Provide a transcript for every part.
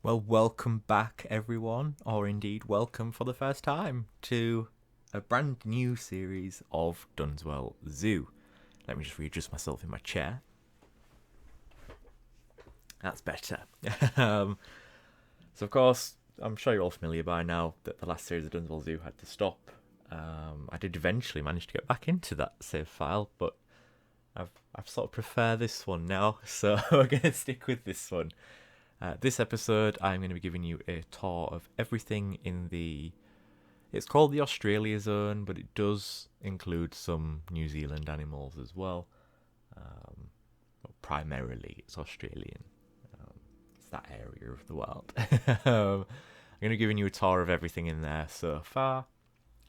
Well, welcome back, everyone, or indeed, welcome for the first time to a brand new series of Dunswell Zoo. Let me just readjust myself in my chair. That's better. um, so, of course, I'm sure you're all familiar by now that the last series of Dunswell Zoo had to stop. I did eventually manage to get back into that save file, but I've sort of prefer this one now, so we're going to stick with this one. This episode, I'm going to be giving you a tour of everything in the... It's called the Australia Zone, but it does include some New Zealand animals as well. Primarily, it's Australian. It's that area of the world. I'm going to be giving you a tour of everything in there so far,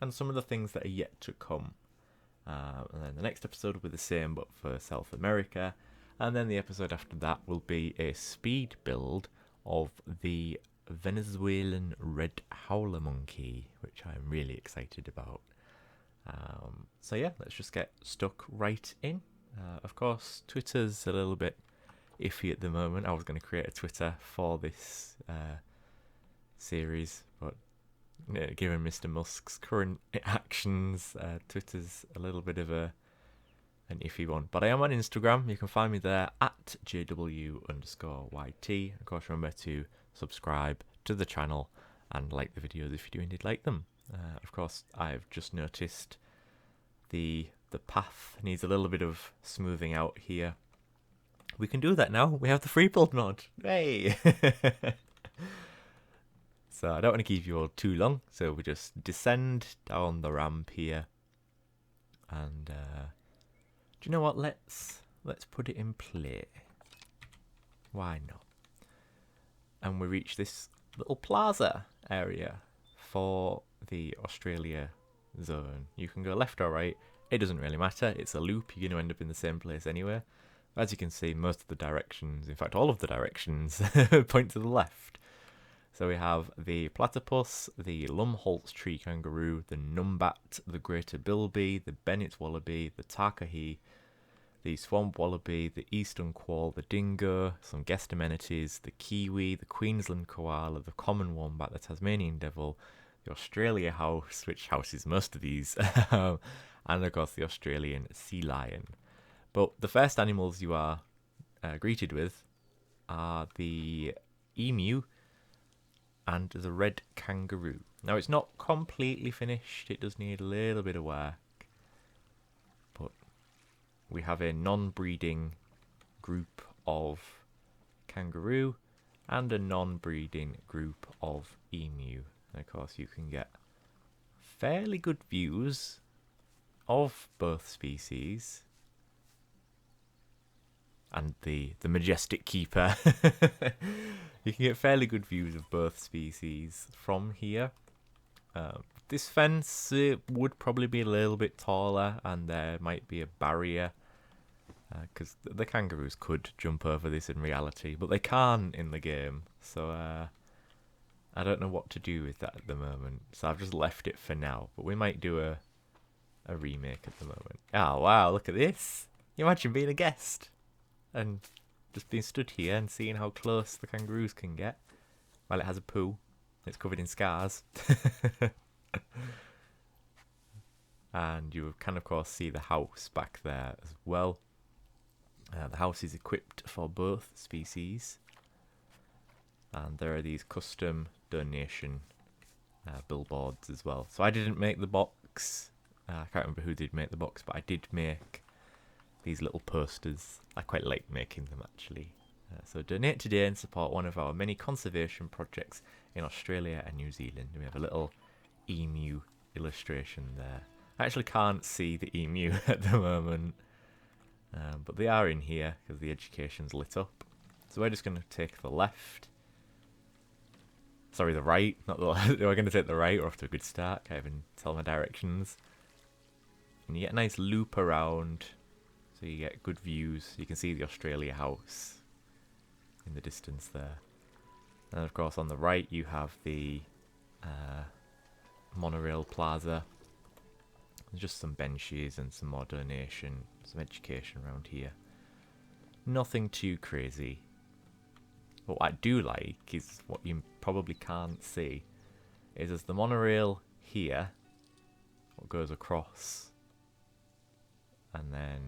and some of the things that are yet to come. And then the next episode will be the same, but for South America. And then the episode after that will be a speed build of the Venezuelan red howler monkey, which I'm really excited about. So yeah, let's just get stuck right in. Of course, Twitter's a little bit iffy at the moment. I was going to create a Twitter for this series, but given Mr. Musk's current actions, Twitter's a little bit of an iffy one. But I am on Instagram. You can find me there at JW_YT. Of course, remember to subscribe to the channel and like the videos if you do indeed like them. Of course, I've just noticed the path needs a little bit of smoothing out here. We can do that now. We have the free build mod. Hey! So I don't want to keep you all too long. So we just descend down the ramp here. And do you know what? Let's put it in play. Why not? And we reach this little plaza area for the Australia Zone. You can go left or right. It doesn't really matter. It's a loop. You're going to end up in the same place anyway. As you can see, most of the directions, in fact all of the directions, point to the left. So we have the platypus, the Lumholtz tree kangaroo, the numbat, the greater bilby, the Bennett's wallaby, the takahe, the swamp wallaby, the eastern quoll, the dingo, some guest amenities, the kiwi, the Queensland koala, the common wombat, the Tasmanian devil, the Australia house, which houses most of these, and of course the Australian sea lion. But the first animals you are greeted with are the emu and the red kangaroo. Now, it's not completely finished. It does need a little bit of work. But we have a non-breeding group of kangaroo and a non-breeding group of emu. And of course, you can get fairly good views of both species. And the majestic keeper. You can get fairly good views of both species from here. This fence would probably be a little bit taller, and there might be a barrier, because the kangaroos could jump over this in reality, but they can't in the game. So I don't know what to do with that at the moment. So I've just left it for now. But we might do a remake at the moment. Oh wow! Look at this. You imagine being a guest and just being stood here and seeing how close the kangaroos can get while it has a poo. It's covered in scars. And you can, of course, see the house back there as well. The house is equipped for both species. And there are these custom donation billboards as well. So I didn't make the box. I can't remember who did make the box, but I did make these little posters. I quite like making them, actually. So donate today and support one of our many conservation projects in Australia and New Zealand. We have a little emu illustration there. I actually can't see the emu at the moment, but they are in here because the education's lit up. So we're just going to take the left. Sorry, the right. Not the left. We're going to take the right. We're off to a good start. Can't even tell my directions. And you get a nice loop around. So you get good views. You can see the Australia house in the distance there. And of course on the right you have the monorail plaza. There's just some benches and some more donation, some education around here. Nothing too crazy. But what I do like is what you probably can't see is there's the monorail here, what goes across, and then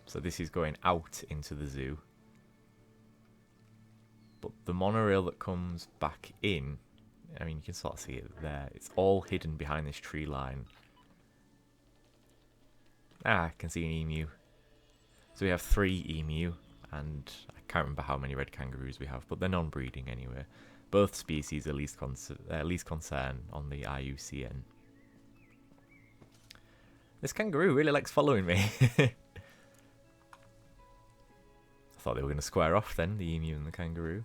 so this is going out into the zoo. But the monorail that comes back in, I mean, you can sort of see it there. It's all hidden behind this tree line. I can see an emu. So we have 3 emu, and I can't remember how many red kangaroos we have, but they're non-breeding anyway. Both species are least concern on the IUCN. This kangaroo really likes following me. I thought they were going to square off then, the emu and the kangaroo.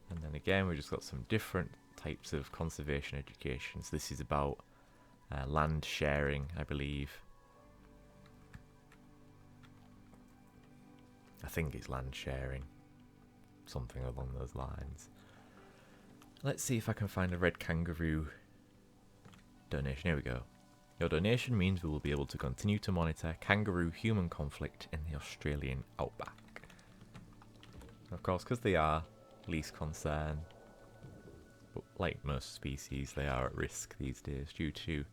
And then again, we've just got some different types of conservation education. So this is about land sharing, I believe. I think it's land sharing. Something along those lines. Let's see if I can find a red kangaroo donation. Here we go. Your donation means we will be able to continue to monitor kangaroo-human conflict in the Australian outback. Of course, because they are least concern, but like most species, they are at risk these days due to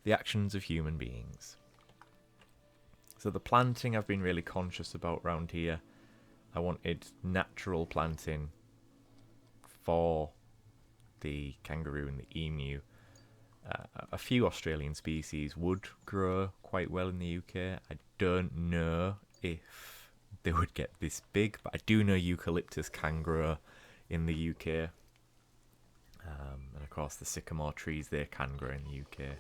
the actions of human beings. So the planting I've been really conscious about around here. I wanted natural planting for the kangaroo and the emu. A few Australian species would grow quite well in the UK. I don't know if they would get this big, but I do know eucalyptus can grow in the UK. And of course the sycamore trees, they can grow in the UK.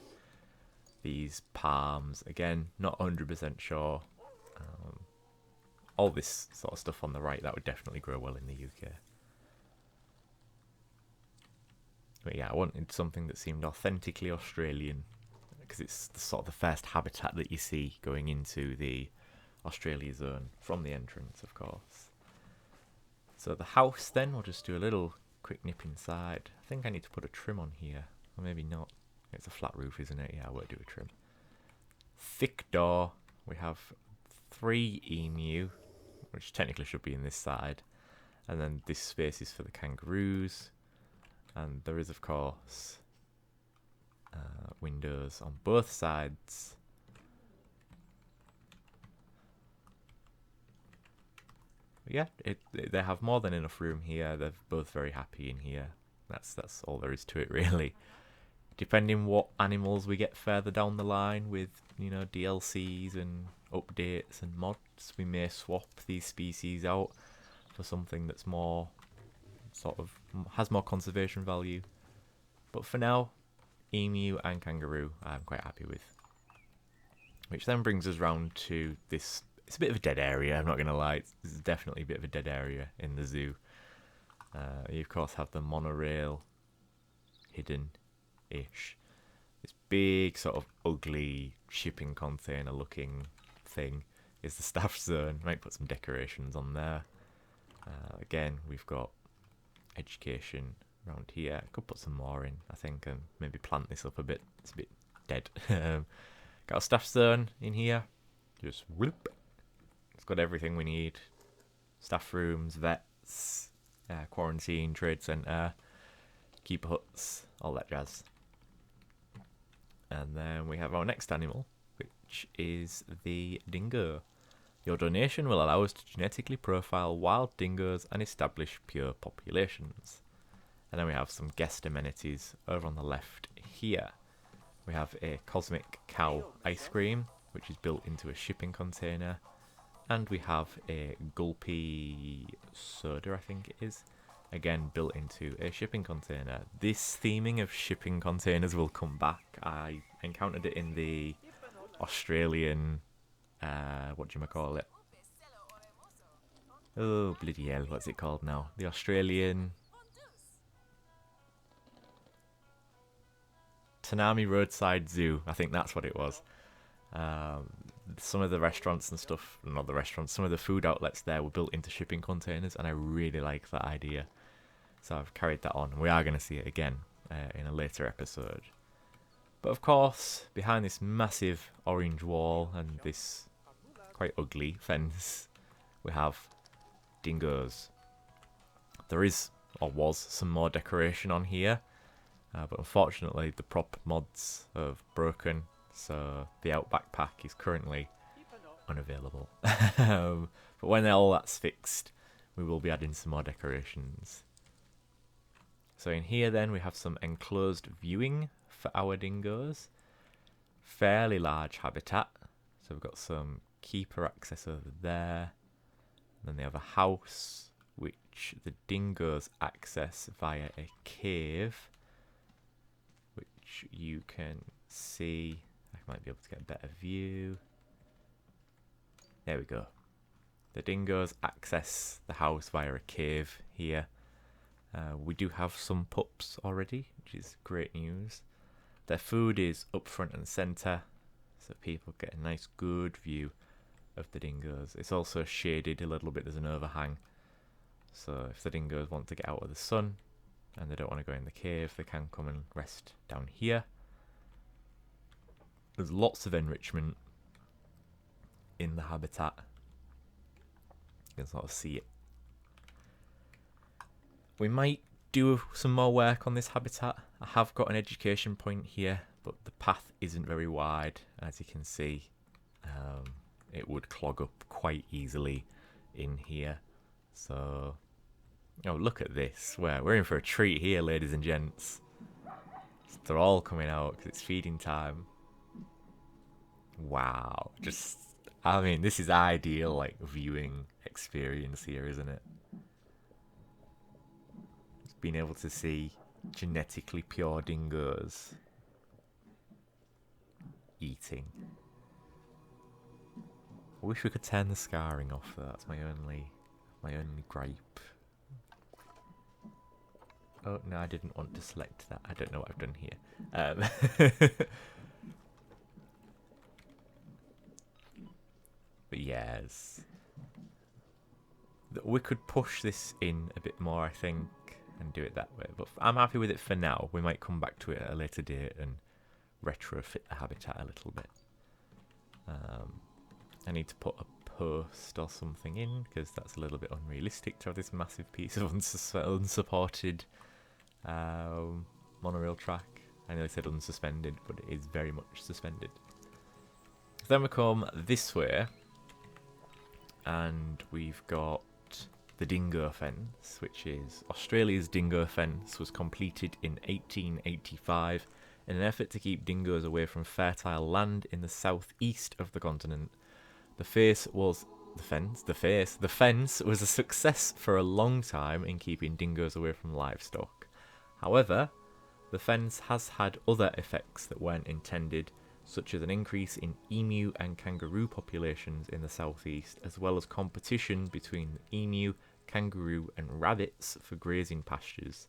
These palms, again, not 100% sure. All this sort of stuff on the right, that would definitely grow well in the UK. But yeah, I wanted something that seemed authentically Australian, because it's sort of the first habitat that you see going into the Australia zone from the entrance, of course. So the house then, we'll just do a little quick nip inside. I think I need to put a trim on here, or maybe not. It's a flat roof, isn't it? Yeah, I won't do a trim. Thick door. We have 3 emu, which technically should be in this side. And then this space is for the kangaroos. And there is, of course, windows on both sides. But yeah, they have more than enough room here. They're both very happy in here. That's all there is to it, really. Depending what animals we get further down the line with, you know, DLCs and updates and mods, we may swap these species out for something that's more sort of has more conservation value. But for now, emu and kangaroo I'm quite happy with. Which then brings us round to this. It's a bit of a dead area, I'm not going to lie. This is definitely a bit of a dead area in the zoo. You of course have the monorail hidden-ish. This big sort of ugly shipping container looking thing is the staff zone. Might put some decorations on there. Again, we've got education around here. I could put some more in, I think, and maybe plant this up a bit. It's a bit dead. Got a staff zone in here. Just whoop. It's got everything we need. Staff rooms, vets, quarantine, trade centre, keeper huts, all that jazz. And then we have our next animal, which is the dingo. Your donation will allow us to genetically profile wild dingoes and establish pure populations. And then we have some guest amenities over on the left here. We have a cosmic cow ice cream, which is built into a shipping container. And we have a gulpy soda, I think it is. Again, built into a shipping container. This theming of shipping containers will come back. I encountered it in the Australian... whatchamacallit? Oh, bloody hell, what's it called now? The Australian... Tanami Roadside Zoo, I think that's what it was. Some of the restaurants and stuff, not the restaurants, some of the food outlets there were built into shipping containers, and I really like that idea. So I've carried that on, and we are going to see it again in a later episode. But of course, behind this massive orange wall and this quite ugly fence, we have dingoes. There is, or was, some more decoration on here, but unfortunately the prop mods have broken, so the Outback pack is currently unavailable. But when all that's fixed, we will be adding some more decorations. So in here then we have some enclosed viewing for our dingoes. Fairly large habitat. So we've got some keeper access over there. Then they have a house which the dingoes access via a cave, which you can see. I might be able to get a better view. There we go. The dingoes access the house via a cave here. We do have some pups already, which is great news. Their food is up front and centre, so people get a nice good view of the dingoes. It's also shaded a little bit, there's an overhang. So if the dingoes want to get out of the sun and they don't want to go in the cave, they can come and rest down here. There's lots of enrichment in the habitat. You can sort of see it. We might do some more work on this habitat. I have got an education point here, but the path isn't very wide. As you can see, it would clog up quite easily in here. So, oh, look at this. We're in for a treat here, ladies and gents. They're all coming out because it's feeding time. Wow. I mean, this is ideal, like, viewing experience here, isn't it? Just being able to see genetically pure dingoes eating. I wish we could turn the scarring off, though. That's my only gripe. Oh, no, I didn't want to select that. I don't know what I've done here. But yes. We could push this in a bit more, I think, and do it that way. But I'm happy with it for now. We might come back to it at a later date and retrofit the habitat a little bit. I need to put a post or something in, because that's a little bit unrealistic to have this massive piece of unsupported monorail track. I nearly said unsuspended, but it is very much suspended. Then we come this way, and we've got the dingo fence, which is Australia's dingo fence, was completed in 1885 in an effort to keep dingoes away from fertile land in the southeast of the continent. The fence was a success for a long time in keeping dingoes away from livestock. However, the fence has had other effects that weren't intended, such as an increase in emu and kangaroo populations in the southeast, as well as competition between the emu, kangaroo and rabbits for grazing pastures.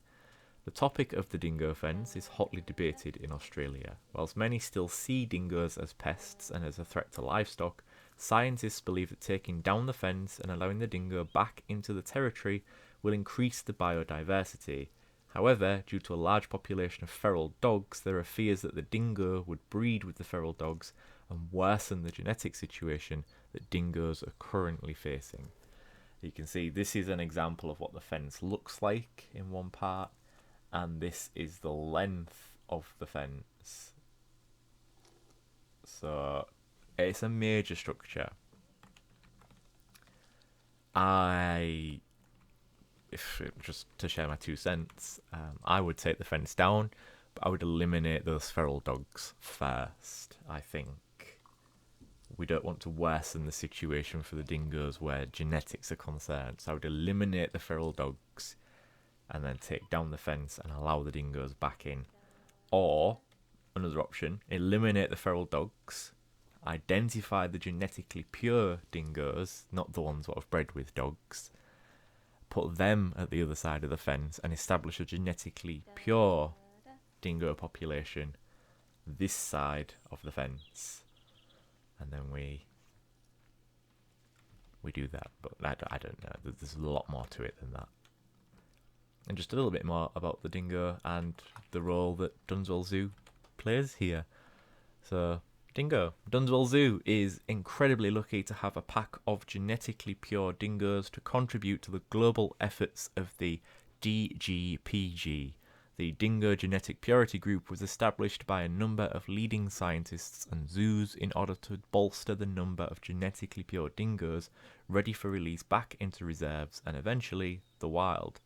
The topic of the dingo fence is hotly debated in Australia. Whilst many still see dingoes as pests and as a threat to livestock, scientists believe that taking down the fence and allowing the dingo back into the territory will increase the biodiversity. However, due to a large population of feral dogs, there are fears that the dingo would breed with the feral dogs and worsen the genetic situation that dingoes are currently facing. You can see this is an example of what the fence looks like in one part, and this is the length of the fence. So it's a major structure. Just to share my 2 cents, I would take the fence down, but I would eliminate those feral dogs first. I think we don't want to worsen the situation for the dingoes where genetics are concerned. So I would eliminate the feral dogs and then take down the fence and allow the dingoes back in. Or, another option, eliminate the feral dogs, identify the genetically pure dingoes, not the ones that have bred with dogs, put them at the other side of the fence and establish a genetically pure dingo population this side of the fence. And then we do that. But I don't know. There's a lot more to it than that. And just a little bit more about the dingo and the role that Dunswell Zoo plays here. So Dingo. Dunswell Zoo is incredibly lucky to have a pack of genetically pure dingoes to contribute to the global efforts of the DGPG. The Dingo Genetic Purity Group was established by a number of leading scientists and zoos in order to bolster the number of genetically pure dingoes ready for release back into reserves and eventually the wild.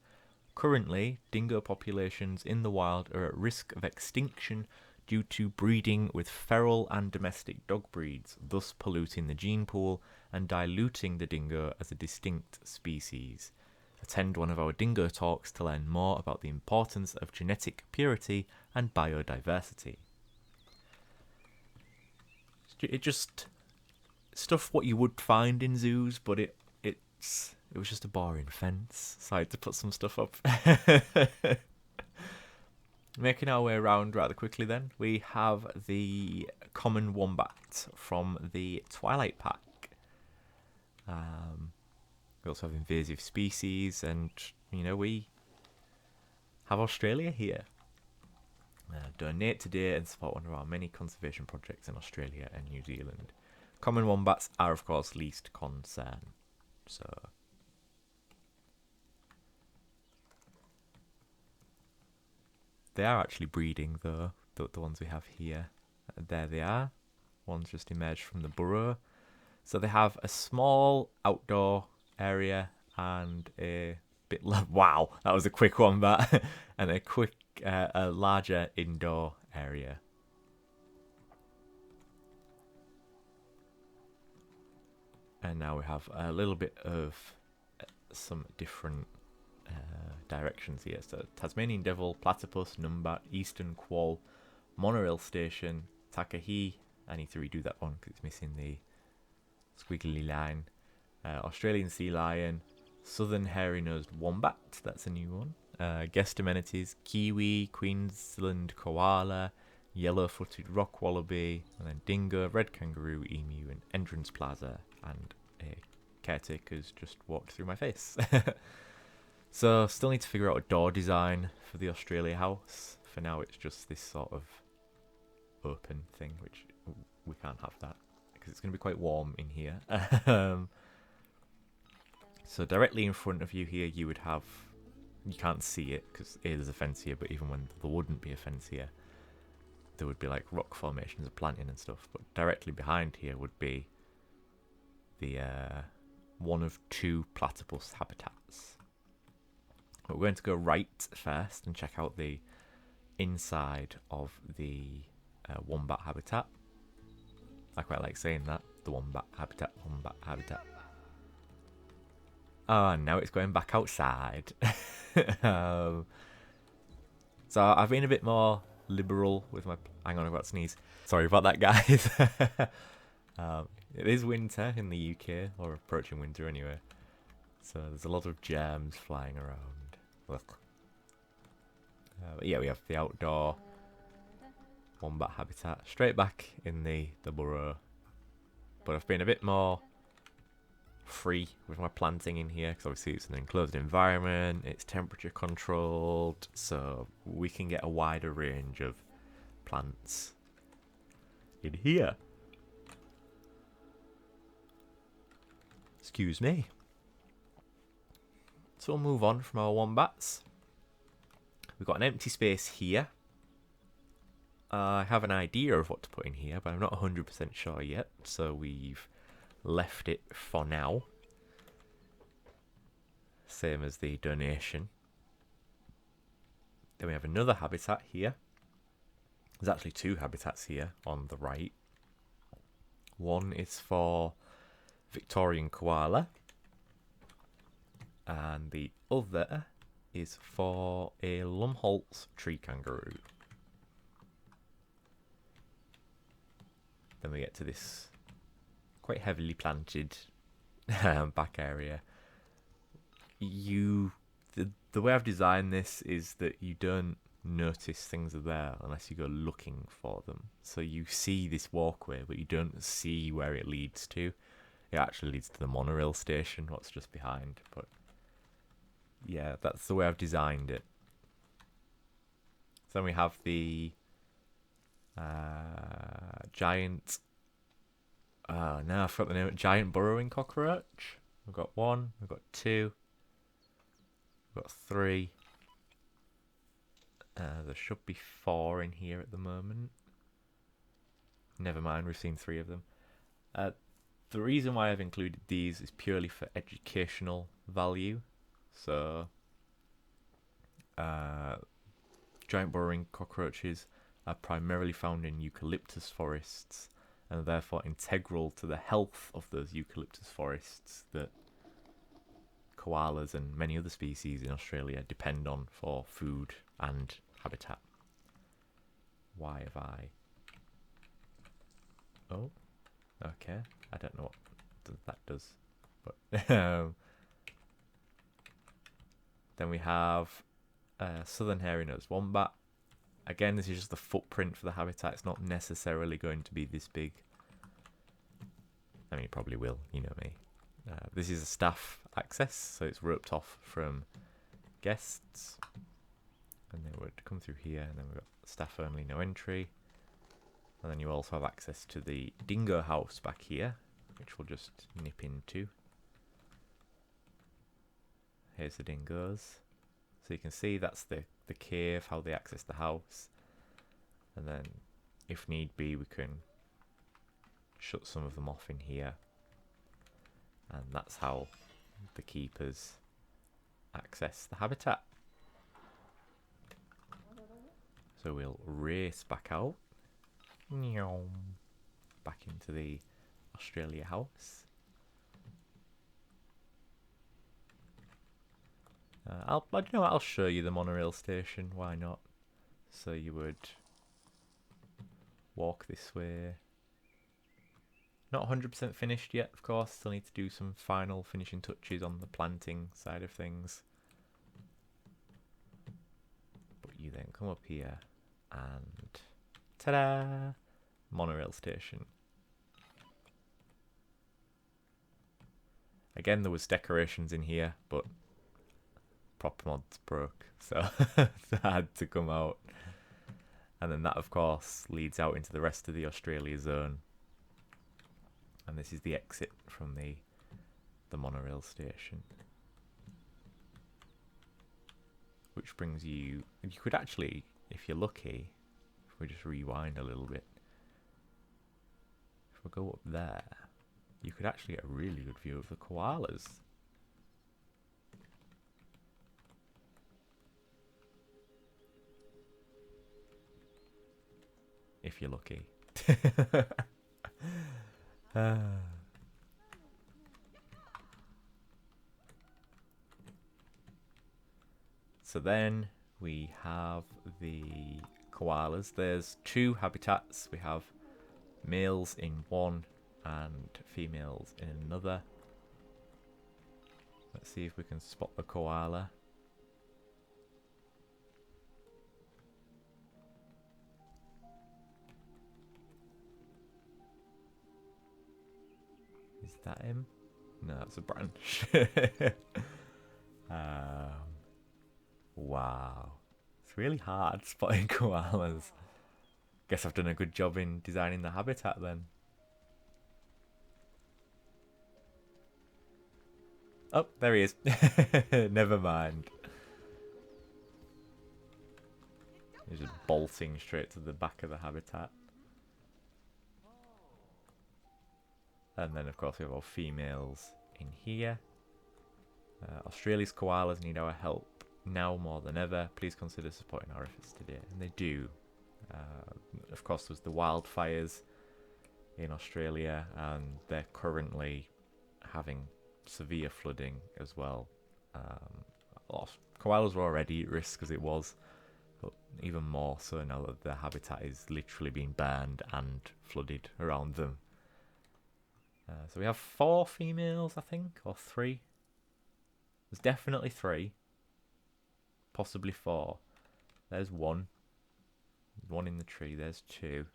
Currently, dingo populations in the wild are at risk of extinction due to breeding with feral and domestic dog breeds, thus polluting the gene pool and diluting the dingo as a distinct species. Attend one of our dingo talks to learn more about the importance of genetic purity and biodiversity. It just stuff what you would find in zoos, but it was just a boring fence, so I had to put some stuff up. Making our way around rather quickly then, we have the common wombat from the Twilight Pack. We also have invasive species, and, we have Australia here. Donate today and support one of our many conservation projects in Australia and New Zealand. Common wombats are, of course, least concern. So they are actually breeding, though, the ones we have here. There they are. One's just emerged from the burrow. So they have a small outdoor area and a bit... wow, that was a quick one, but... and a larger indoor area. And now we have a little bit of some different directions here. So Tasmanian Devil, Platypus, Numbat, Eastern Quoll, Monorail Station, Takahi. I need to redo that one because it's missing the squiggly line. Australian Sea Lion, Southern Hairy-Nosed Wombat, that's a new one. Guest amenities, Kiwi, Queensland Koala, Yellow-Footed Rock Wallaby, and then Dingo, Red Kangaroo, Emu, and Entrance Plaza, and a caretaker's just walked through my face. So, still need to figure out a door design for the Australia house. For now, it's just this sort of open thing, which we can't have that because it's going to be quite warm in here. So, directly in front of you here, you would have... You can't see it because there's a fence here, but even when there wouldn't be a fence here, there would be like rock formations of planting and stuff. But directly behind here would be the one of two platypus habitats. But we're going to go right first and check out the inside of the wombat habitat. I quite like saying that. The wombat habitat, wombat habitat. Oh, now it's going back outside. So I've been a bit more liberal with my... Hang on, I've got to sneeze. Sorry about that, guys. It is winter in the UK, or approaching winter anyway. So there's a lot of germs flying around. Look. But yeah, we have the outdoor wombat habitat straight back in the burrow. But I've been a bit more free with my planting in here because obviously it's an enclosed environment, it's temperature controlled, so we can get a wider range of plants in here. Excuse me. So we'll move on from our wombats. We've got an empty space here. I have an idea of what to put in here, but I'm not 100% sure yet, so we've left it for now. Same as the donation. Then we have another habitat here. There's actually two habitats here on the right. One is for Victorian koala, and the other is for a Lumholtz tree kangaroo. Then we get to this quite heavily planted back area. The way I've designed this is that you don't notice things are there unless you go looking for them. So you see this walkway, but you don't see where it leads to. It actually leads to the monorail station, what's just behind. But yeah, that's the way I've designed it. So then we have the Giant. No, I forgot the name. Giant burrowing cockroach. We've got 1. We've got 2. We've got 3. There should be 4 in here at the moment. Never mind, we've seen 3 of them. The reason why I've included these is purely for educational value. So, giant burrowing cockroaches are primarily found in eucalyptus forests and are therefore integral to the health of those eucalyptus forests that koalas and many other species in Australia depend on for food and habitat. Why have I... Oh, okay. I don't know what that does. But then we have southern hairy-nosed wombat. Again, this is just the footprint for the habitat. It's not necessarily going to be this big. I mean, it probably will, you know me. This is a staff access, so it's roped off from guests. And they would come through here, and then we've got staff only, no entry. And then you also have access to the dingo house back here, which we'll just nip into. Here's the dingoes. So you can see that's the cave, how they access the house. And then, if need be, we can shut some of them off in here. And that's how the keepers access the habitat. So we'll race back out. Back into the Australia house. I'll show you the monorail station. Why not? So you would walk this way. Not 100% finished yet, of course. Still need to do some final finishing touches on the planting side of things. But you then come up here and ta-da! Monorail station. Again, there was decorations in here, but prop mods broke, so I had to come out. And then that, of course, leads out into the rest of the Australia zone. And this is the exit from the monorail station. Which brings you... You could actually, if you're lucky, if we just rewind a little bit, if we go up there, you could actually get a really good view of the koalas. If you're lucky. So then we have the koalas. There's 2 habitats. We have males in one and females in another. Let's see if we can spot the koala. Is that him? No, it's a branch. Wow. It's really hard spotting koalas. Guess I've done a good job in designing the habitat then. Oh, there he is. Never mind. He's just bolting straight to the back of the habitat. And then, of course, we have our females in here. Australia's koalas need our help now more than ever. Please consider supporting our efforts today. And they do. Of course, there's the wildfires in Australia, and they're currently having severe flooding as well. Koalas were already at risk as it was, but even more so now that their habitat is literally being burned and flooded around them. So we have 4 females, I think, or 3. There's definitely 3. Possibly 4. There's 1. 1 in the tree. There's 2.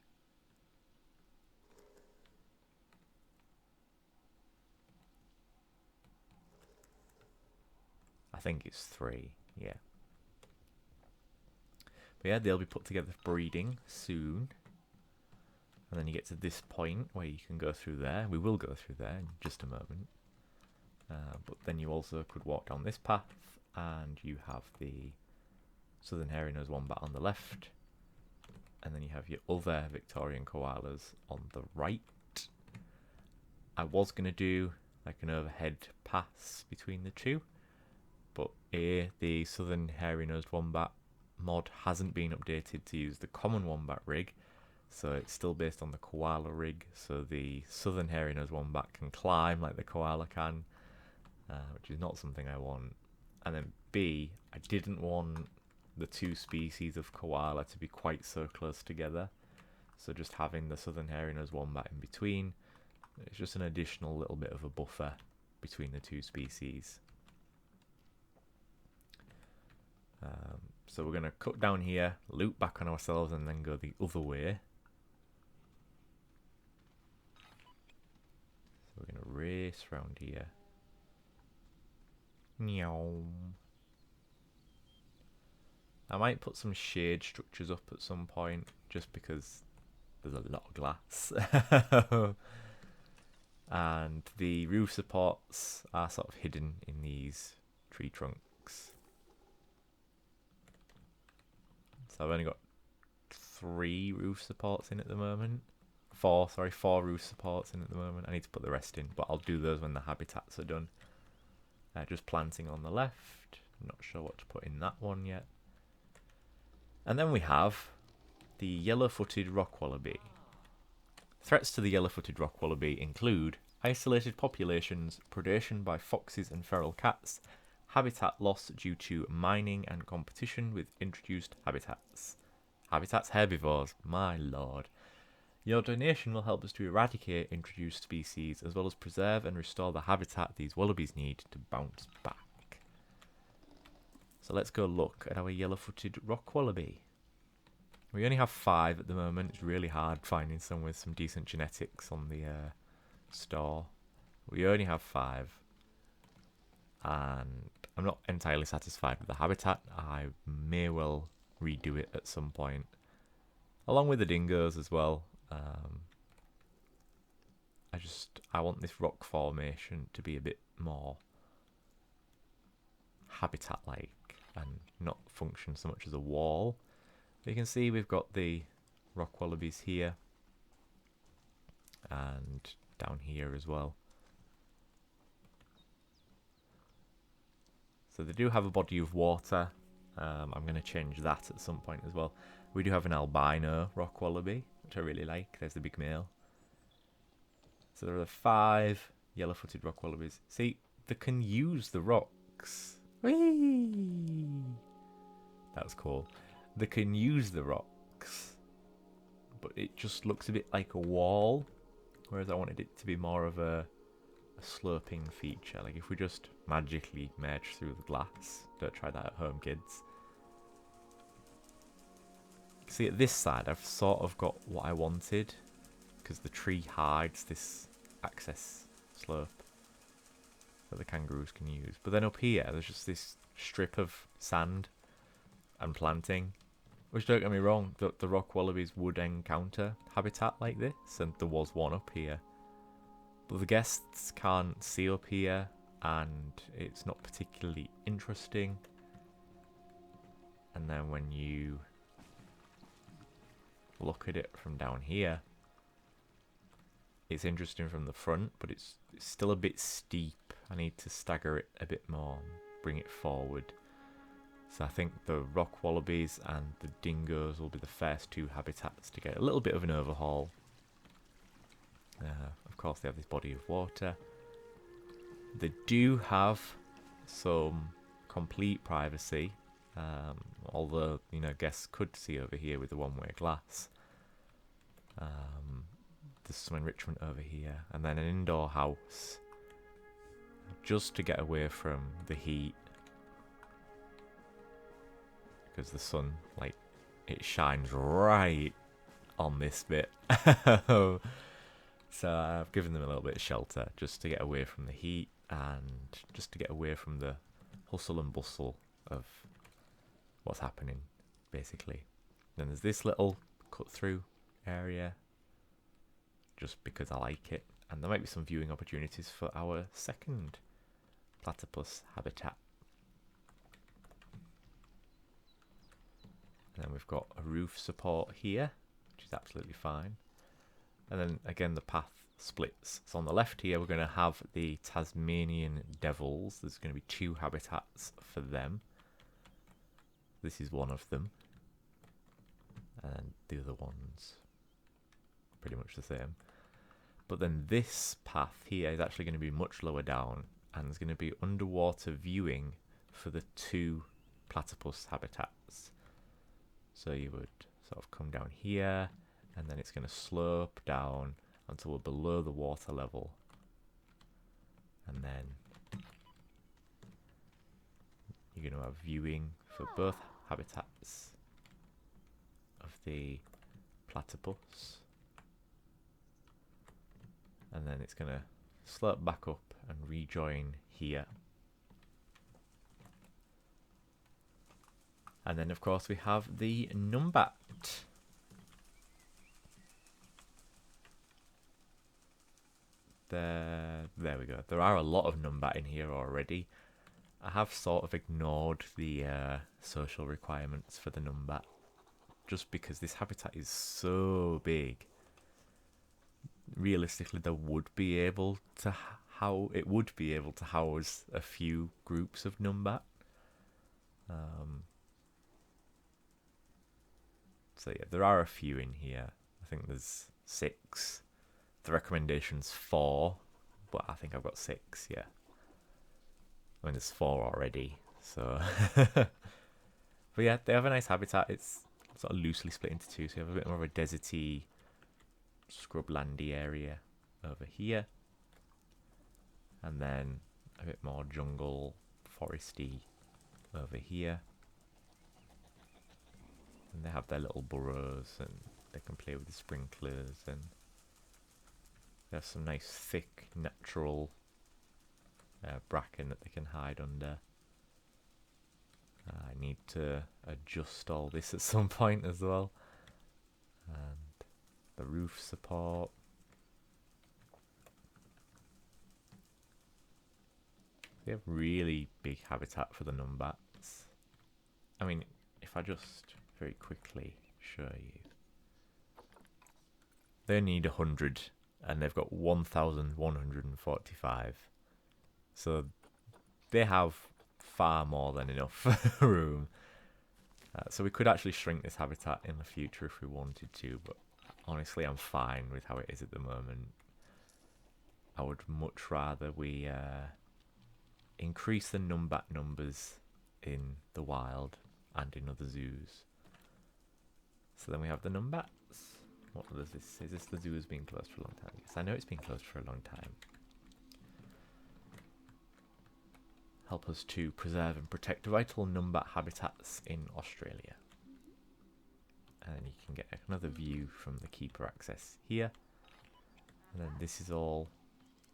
I think it's 3. Yeah. But yeah, they'll be put together for breeding soon. And then you get to this point where you can go through there. We will go through there in just a moment. But then you also could walk down this path, and you have the southern hairy-nosed wombat on the left, and then you have your other Victorian koalas on the right. I was going to do like an overhead pass between the two, but the southern hairy-nosed wombat mod hasn't been updated to use the common wombat rig, so it's still based on the koala rig, so the southern hairy-nosed wombat can climb like the koala can, which is not something I want. And then B, I didn't want the two species of koala to be quite so close together, so just having the southern hairy-nosed wombat in between, it's just an additional little bit of a buffer between the two species. So we're going to cut down here, loop back on ourselves, and then go the other way. So we're going to race around here. Meow. I might put some shade structures up at some point, just because there's a lot of glass. And the roof supports are sort of hidden in these tree trunks. So I've only got 3 roof supports in at the moment. 4 roof supports in at the moment. I need to put the rest in, but I'll do those when the habitats are done. Just planting on the left. I'm not sure what to put in that one yet. And then we have the yellow-footed rock wallaby. Threats to the yellow-footed rock wallaby include isolated populations, predation by foxes and feral cats, habitat loss due to mining and competition with introduced habitats. Habitats herbivores, my lord. Your donation will help us to eradicate introduced species as well as preserve and restore the habitat these wallabies need to bounce back. So let's go look at our yellow-footed rock wallaby. We only have 5 at the moment. It's really hard finding some with some decent genetics on the store. We only have 5. And I'm not entirely satisfied with the habitat. I may well redo it at some point. Along with the dingoes as well. I want this rock formation to be a bit more habitat-like and not function so much as a wall. You can see we've got the rock wallabies here and down here as well. So they do have a body of water. I'm going to change that at some point as well. We do have an albino rock wallaby, which I really like. There's the big male. So there are 5 yellow-footed rock wallabies. See, they can use the rocks. Whee! That was cool. They can use the rocks, but it just looks a bit like a wall, whereas I wanted it to be more of a sloping feature. Like if we just magically merge through the glass. Don't try that at home, kids. See, at this side I've sort of got what I wanted, because the tree hides this access slope that the kangaroos can use. But then up here there's just this strip of sand and planting, which, don't get me wrong, the rock wallabies would encounter habitat like this, and there was one up here. But the guests can't see up here, and it's not particularly interesting. And then when you look at it from down here, it's interesting from the front, but it's still a bit steep. I need to stagger it a bit more and bring it forward. So I think the rock wallabies and the dingoes will be the first 2 habitats to get a little bit of an overhaul. Of course, they have this body of water. They do have some complete privacy, although, you know, guests could see over here with the one-way glass. There's some enrichment over here, and then an indoor house, just to get away from the heat, because the sun, like, it shines right on this bit. So I've given them a little bit of shelter just to get away from the heat and just to get away from the hustle and bustle of what's happening, basically. Then there's this little cut through area just because I like it. And there might be some viewing opportunities for our second platypus habitat. And then we've got a roof support here, which is absolutely fine. And then again, the path splits. So on the left here, we're going to have the Tasmanian devils. There's going to be 2 habitats for them. This is one of them. And the other one's pretty much the same. But then this path here is actually going to be much lower down, and there's going to be underwater viewing for the 2 platypus habitats. So you would sort of come down here, and then it's going to slope down until we're below the water level. And then you're going to have viewing for both habitats of the platypus. And then it's going to slope back up and rejoin here. And then, of course, we have the numbat. There we go. There are a lot of numbat in here already. I have sort of ignored the social requirements for the numbat, just because this habitat is so big. Realistically, there would be able to house a few groups of numbat. So yeah, there are a few in here. I think there's 6. The recommendation's 4, but I think I've got 6. Yeah, I mean there's 4 already. So, but yeah, they have a nice habitat. It's sort of loosely split into 2, so you have a bit more of a deserty, scrublandy area over here, and then a bit more jungle, foresty over here. And they have their little burrows, and they can play with the sprinklers, and they have some nice thick natural bracken that they can hide under. I need to adjust all this at some point as well. And the roof support. They have really big habitat for the numbats. I mean, if I just very quickly show you, they need 100 and they've got 1,145. So they have far more than enough room. So we could actually shrink this habitat in the future if we wanted to, but honestly I'm fine with how it is at the moment. I would much rather we increase the numbat numbers in the wild and in other zoos. So then we have the numbats. What is this? Is this the zoo has been closed for a long time? Yes, I know it's been closed for a long time. Help us to preserve and protect vital numbat habitats in Australia. And then you can get another view from the keeper access here. And then this is all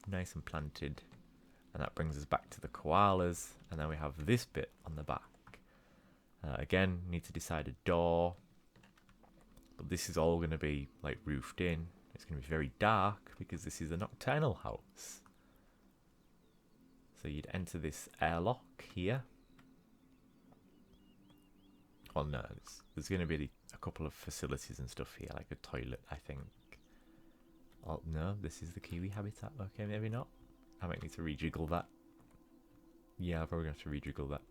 nice and planted. And that brings us back to the koalas. And then we have this bit on the back. Again, need to decide a door. But this is all going to be like roofed in. It's going to be very dark because this is a nocturnal house. So you'd enter this airlock here. Oh no, there's going to be a couple of facilities and stuff here, like a toilet, I think. Oh no, this is the kiwi habitat. Okay, maybe not. I might need to rejiggle that. Yeah, I'm probably going to have to rejiggle that.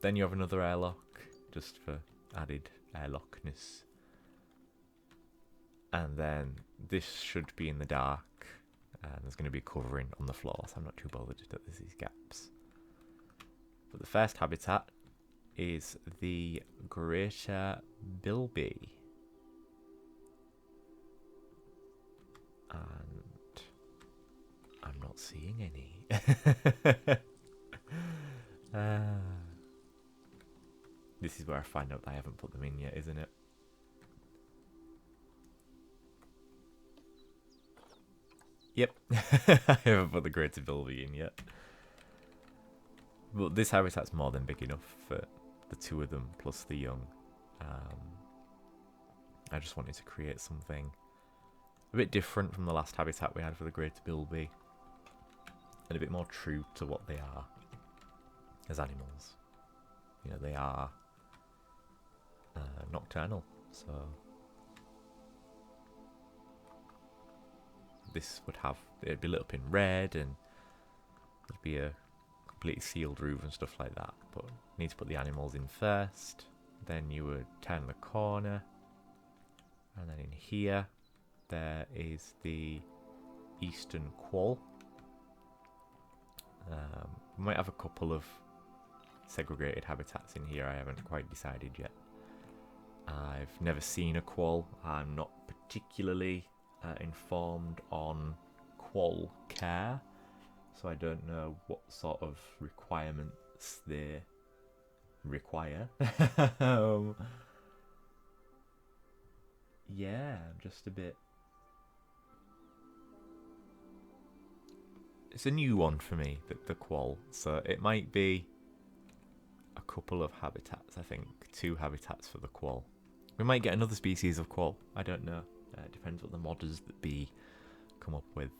Then you have another airlock, just for added airlockness. And then this should be in the dark. And there's going to be covering on the floor, so I'm not too bothered that there's these gaps. But the first habitat is the greater bilby. And I'm not seeing any. This is where I find out that I haven't put them in yet, isn't it? Yep, I haven't put the greater bilby in yet. But this habitat's more than big enough for the 2 of them plus the young. I just wanted to create something A bit different from the last habitat we had for the greater bilby, and a bit more true to what they are as animals. You know, they are nocturnal, so this would have, it'd be lit up in red, and there'd be a completely sealed roof and stuff like that. But you need to put the animals in first, then you would turn the corner, and then in here there is the eastern quoll. We might have a couple of segregated habitats in here. I haven't quite decided yet. I've never seen a quoll. I'm not particularly informed on quoll care, so I don't know what sort of requirements they require. Yeah, I'm just a bit... It's a new one for me, the quoll, so it might be a couple of habitats. I think 2 habitats for the quoll. We might get another species of quoll, I don't know. It depends what the modders that be come up with.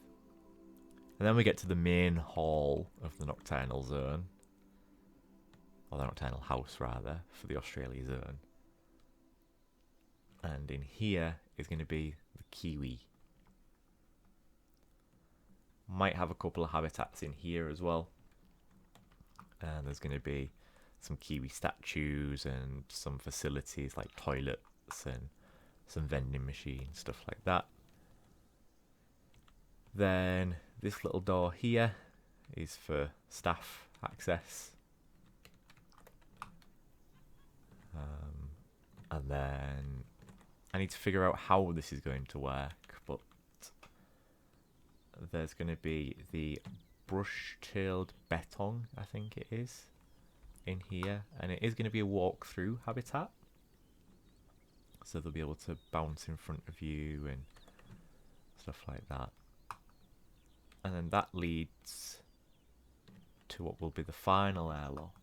And then we get to the main hall of the nocturnal zone, or the nocturnal house rather, for the Australia zone. And in here is going to be the kiwi. Might have a couple of habitats in here as well. And there's going to be some kiwi statues and some facilities like toilets and some vending machines, stuff like that. Then this little door here is for staff access. And then I need to figure out how this is going to work, but there's going to be the brush-tailed bettong, I think it is, in here, and it is going to be a walk-through habitat. So they'll be able to bounce in front of you and stuff like that. And then that leads to what will be the final airlock,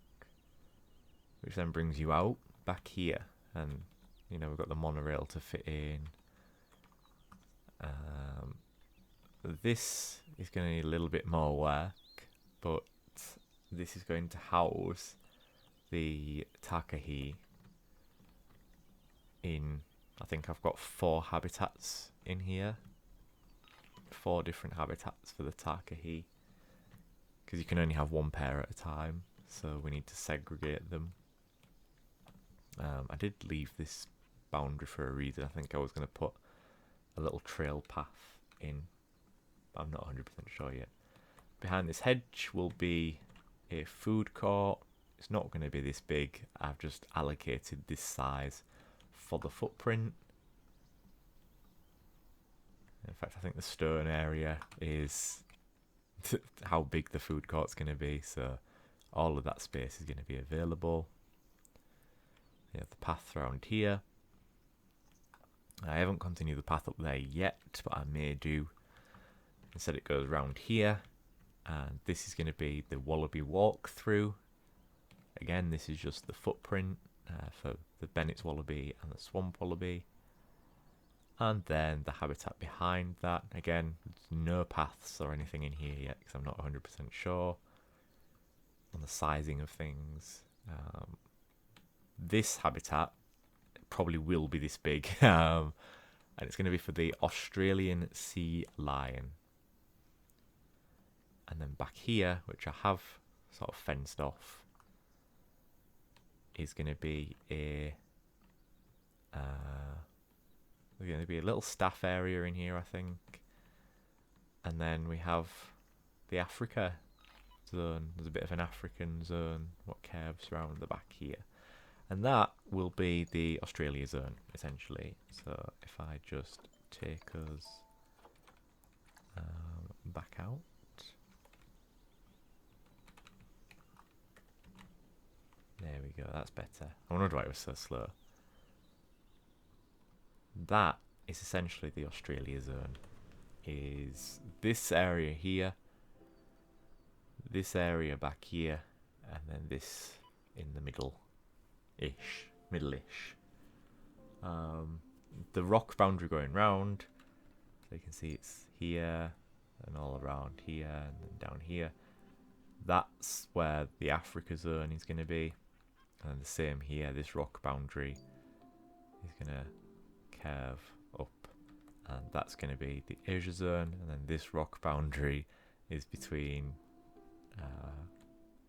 which then brings you out back here. And, you know, we've got the monorail to fit in. This is going to need a little bit more work, but this is going to house the takahi in, I think I've got 4 habitats in here. 4 different habitats for the takahi, because you can only have 1 pair at a time, so we need to segregate them. I did leave this boundary for a reason. I think I was going to put a little trail path in. I'm not 100% sure yet. Behind this hedge will be a food court. It's not going to be this big. I've just allocated this size for the footprint. In fact, I think the stone area is how big the food court's going to be, so all of that space is going to be available. You have the path around here. I haven't continued the path up there yet, but I may do. Instead it goes around here, and this is going to be the wallaby walkthrough. Again, this is just the footprint for the Bennett's wallaby and the swamp wallaby. And then the habitat behind that. Again, there's no paths or anything in here yet, because I'm not 100% sure on the sizing of things. This habitat probably will be this big, and it's going to be for the Australian sea lion. And then back here, which I have sort of fenced off, is going to be a there's going to be a little staff area in here, I think. And then we have the Africa zone. There's a bit of an African zone, what curves around the back here. And that will be the Australia zone, essentially. So if I just take us back out. There we go, that's better. I wondered why it was so slow. That is essentially the Australia zone. Is this area here, this area back here, and then this in the middle-ish. The rock boundary going round So you can see it's here and all around here and then down here. That's where the Africa zone is going to be. And the same here, this rock boundary is going to curve up. And that's going to be the Asia zone. And then this rock boundary is between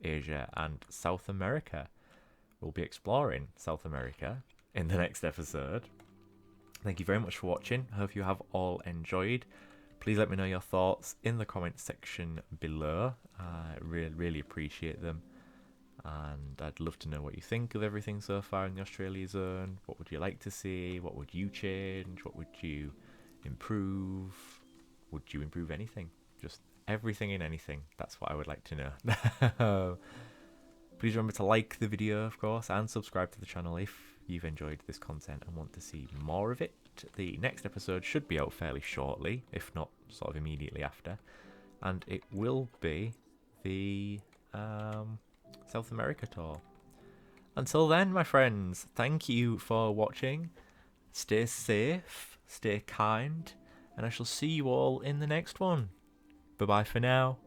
Asia and South America. We'll be exploring South America in the next episode. Thank you very much for watching. I hope you have all enjoyed. Please let me know your thoughts in the comments section below. I really appreciate them. And I'd love to know what you think of everything so far in the Australia zone. What would you like to see? What would you change? What would you improve? Would you improve anything? Just everything and anything. That's what I would like to know. Please remember to like the video, of course, and subscribe to the channel if you've enjoyed this content and want to see more of it. The next episode should be out fairly shortly, if not sort of immediately after. And it will be the South America tour. Until then, my friends, thank you for watching. Stay safe, stay kind, and I shall see you all in the next one. Bye-bye for now.